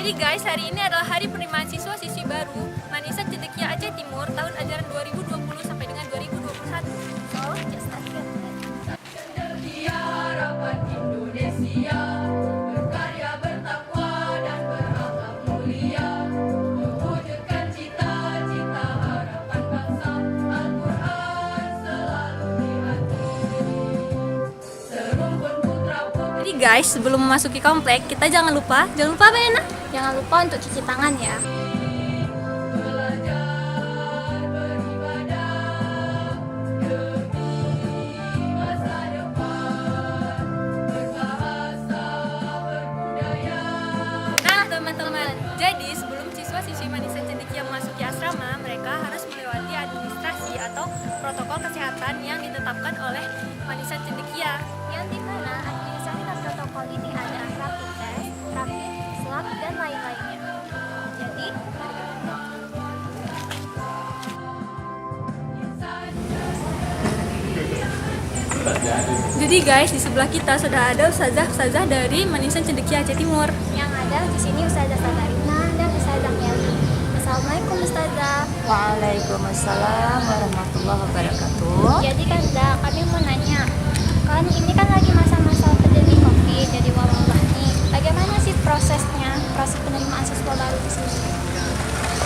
Jadi guys, hari ini adalah hari penerimaan siswa-siswi baru Manisan Cendekia Aceh Timur tahun ajaran 2020 sampai dengan 2021. So, just start it. Cendekia harapan Indonesia, berkarya bertakwa dan berakhlak mulia, mewujudkan cita-cita harapan bangsa, Al-Quran selalu di hati. Serumpun putra putri. Jadi guys, sebelum memasuki komplek, kita jangan lupa apa ya, Nak? Jangan lupa untuk cuci tangan ya. Belajar beribadah demi masa depan, berbahasa berbudaya. Nah teman-teman, jadi sebelum siswa-siswi Manisan Cendekia memasuki asrama, mereka harus melewati administrasi atau protokol kesehatan yang ditetapkan oleh Manisan Cendekia. Yang dimana administrasi dan protokol ini ada rapid test, rapid, swab, dan lain-lainnya. Jadi, Jadi guys, di sebelah kita sudah ada ustazah dari Manisan Cendekia Aceh Timur. yang ada di sini Ustazah Sabarina dan Ustazah Meli. Assalamualaikum Ustazah. Waalaikumsalam warahmatullahi wabarakatuh. Jadi Kanda, kami mau nanya, kan ini kan lagi masa-masa pandemi COVID, jadi wabah nih. Bagaimana sih proses penerimaan siswa baru di sini?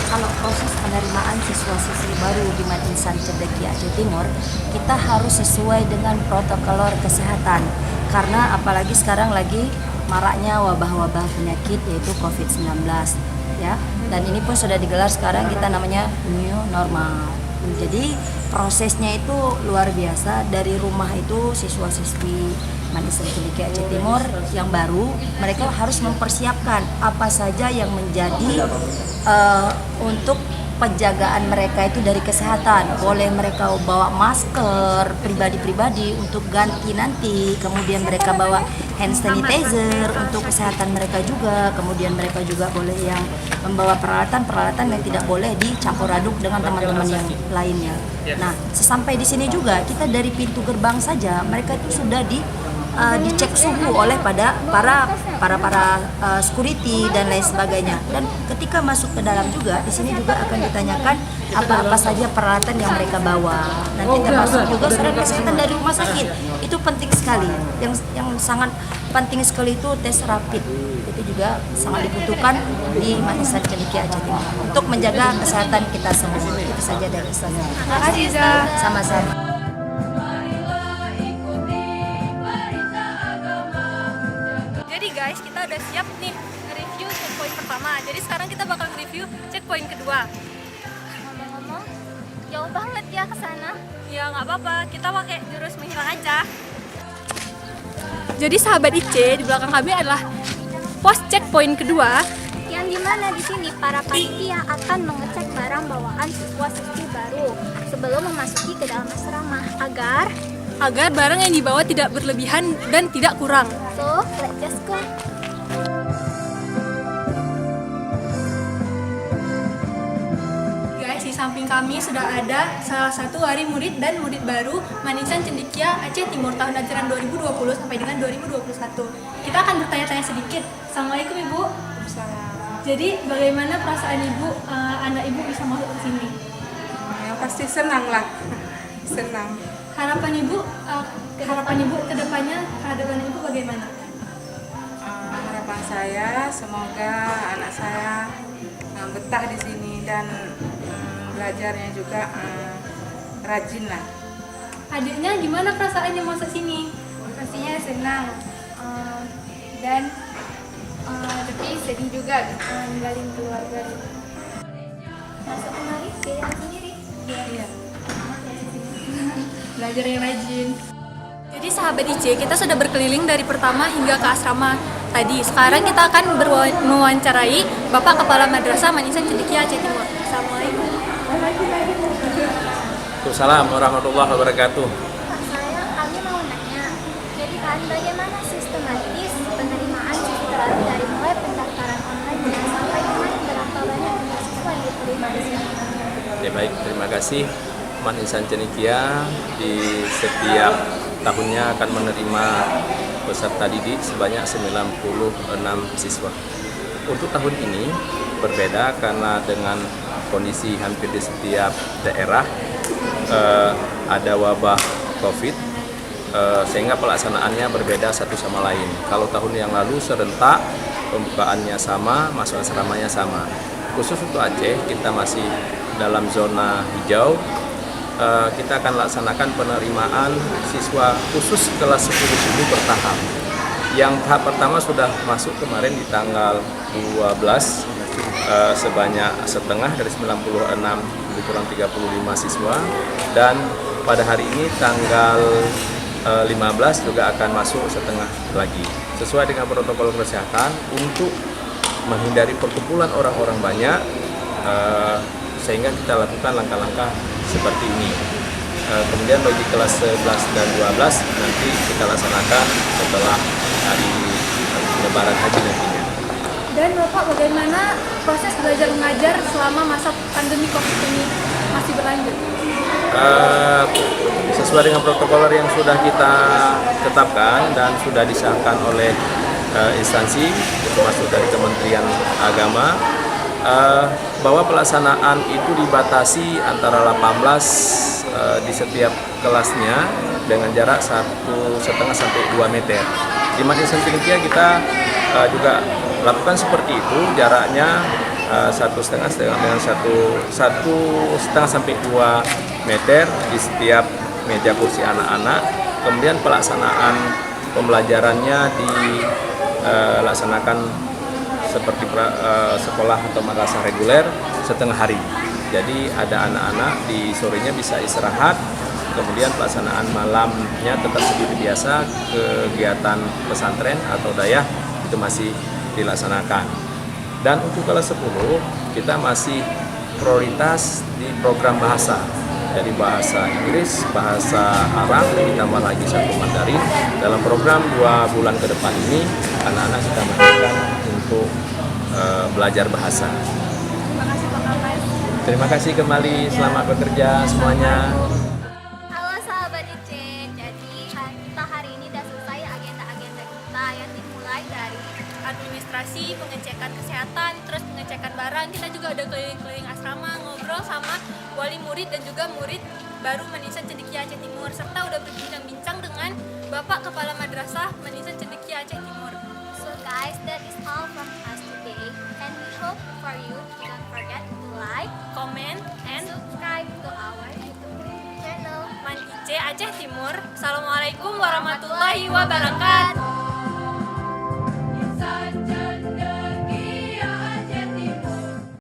Kalau proses penerimaan siswa-siswi baru di Manisan Cendekia Aceh Timur, kita harus sesuai dengan protokol kesehatan. Karena apalagi sekarang lagi maraknya wabah-wabah penyakit yaitu COVID-19 ya. Dan ini pun sudah digelar sekarang kita namanya new normal. Jadi prosesnya itu luar biasa. Dari rumah itu siswa-siswi Manisan Cendekia Aceh Timur yang baru, mereka harus mempersiapkan apa saja yang menjadi untuk penjagaan mereka itu dari kesehatan. Boleh mereka bawa masker pribadi-pribadi untuk ganti nanti, kemudian mereka bawa hand sanitizer untuk kesehatan mereka juga, kemudian mereka juga boleh yang membawa peralatan yang tidak boleh dicampur aduk dengan teman-teman yang lainnya. Nah, sesampai di sini juga kita dari pintu gerbang saja mereka itu sudah dicek suhu oleh para security dan lain sebagainya. Dan ketika masuk ke dalam juga, di sini juga akan ditanyakan apa saja peralatan yang mereka bawa. Nanti termasuk juga surat kesehatan dari rumah sakit. Itu penting sekali. Yang sangat penting sekali itu tes rapid. Itu juga sangat dibutuhkan di Manisan Cendekia Aceh Timur untuk menjaga kesehatan kita semua. Itu saja dari saya. Terima kasih, Zah. Sama-sama. Jadi guys, kita udah siap nih nge-review checkpoint pertama. Jadi sekarang kita bakal nge-review checkpoint kedua. Ngomong-ngomong, jauh banget ya ke sana. Ya nggak apa-apa, kita pakai jurus menghilang aja. Jadi sahabat IC, di belakang kami adalah pos checkpoint kedua. Yang dimana di sini para panitia akan mengecek barang bawaan siswa-siswi baru sebelum memasuki ke dalam asrama agar barang yang dibawa tidak berlebihan dan tidak kurang. So, let's just go. Guys, di samping kami sudah ada salah satu wali murid dan murid baru Manisan Cendekia Aceh Timur tahun ajaran 2020 sampai dengan 2021. Kita akan bertanya-tanya sedikit. Assalamualaikum Ibu. Jadi bagaimana perasaan Ibu, anak Ibu bisa masuk ke sini? Ya pasti senang lah, senang. Harapan Ibu ke depannya, kehadapan Ibu bagaimana? Harapan saya semoga anak saya betah di sini dan belajarnya juga rajin lah. Adiknya gimana perasaannya masuk sini? Pastinya senang dan tapi sedih juga ninggalin keluarga. Masuk kemari, pilihan sendiri. Iya. Belajar yang rajin. Jadi sahabat IC, kita sudah berkeliling dari pertama hingga ke asrama tadi. Sekarang kita akan mewawancarai Bapak Kepala Madrasah Manisan Cendekia Aceh Timur. Assalamualaikum. Waalaikumsalam warahmatullahi wabarakatuh. Pak, kami mau nanya. Jadi kan bagaimana sistematis penerimaan siswa baru dari mulai pendaftaran online sampai dengan berapa banyak jumlah siswa yang diterima di sini? Ya baik, terima kasih. Manisan Cendekia di setiap tahunnya akan menerima peserta didik sebanyak 96 siswa. untuk tahun ini berbeda karena dengan kondisi hampir di setiap daerah ada wabah COVID, sehingga pelaksanaannya berbeda satu sama lain. Kalau tahun yang lalu serentak, pembukaannya sama, masuk asramanya sama. Khusus untuk Aceh, kita masih dalam zona hijau. Kita akan laksanakan penerimaan siswa khusus kelas 10 dulu bertahap. Yang tahap pertama sudah masuk kemarin di tanggal 12, sebanyak setengah dari 96, lebih kurang 35 siswa. Dan pada hari ini tanggal 15 juga akan masuk setengah lagi. Sesuai dengan protokol kesehatan untuk menghindari perkumpulan orang-orang banyak, sehingga kita lakukan langkah-langkah seperti ini. Kemudian bagi kelas 11 dan 12 nanti kita laksanakan setelah hari Lebaran Haji nantinya. Dan Bapak, bagaimana proses belajar mengajar selama masa pandemi COVID ini masih berlanjut? Sesuai dengan protokol yang sudah kita tetapkan dan sudah disahkan oleh instansi, termasuk dari Kementerian Agama, bahwa pelaksanaan itu dibatasi antara 18 di setiap kelasnya dengan jarak 1,5 sampai 2 meter. Di Madrasah Cendekia kita juga lakukan seperti itu, jaraknya 1,5 dengan 1,5 sampai 2 meter di setiap meja kursi anak-anak. Kemudian pelaksanaan pembelajarannya dilaksanakan seperti sekolah atau madrasah reguler setengah hari. Jadi ada anak-anak di sorenya bisa istirahat, kemudian pelaksanaan malamnya tetap seperti biasa, kegiatan pesantren atau dayah itu masih dilaksanakan. Dan untuk kelas 10 kita masih prioritas di program bahasa. Jadi bahasa Inggris, bahasa Arab, ditambah lagi satu Mandarin. Dalam program 2 bulan ke depan ini, anak-anak kita mengajarkan untuk belajar bahasa. Terima kasih kembali, selamat bekerja semuanya. Halo sahabat IC, jadi kita hari ini sudah selesai agenda-agenda kita yang dimulai dari Administrasi, pengecekan kesehatan, terus pengecekan barang. Kita juga udah keliling-keliling asrama, ngobrol sama wali murid dan juga murid baru Madrasah Cendekia Aceh Timur, serta udah berbincang-bincang dengan Bapak Kepala Madrasah Madrasah Cendekia Aceh Timur. So guys, that is all from us today, and we hope for you to don't forget to like, Comment, and subscribe to our YouTube channel. Man IC Aceh Timur. Assalamualaikum warahmatullahi wabarakatuh.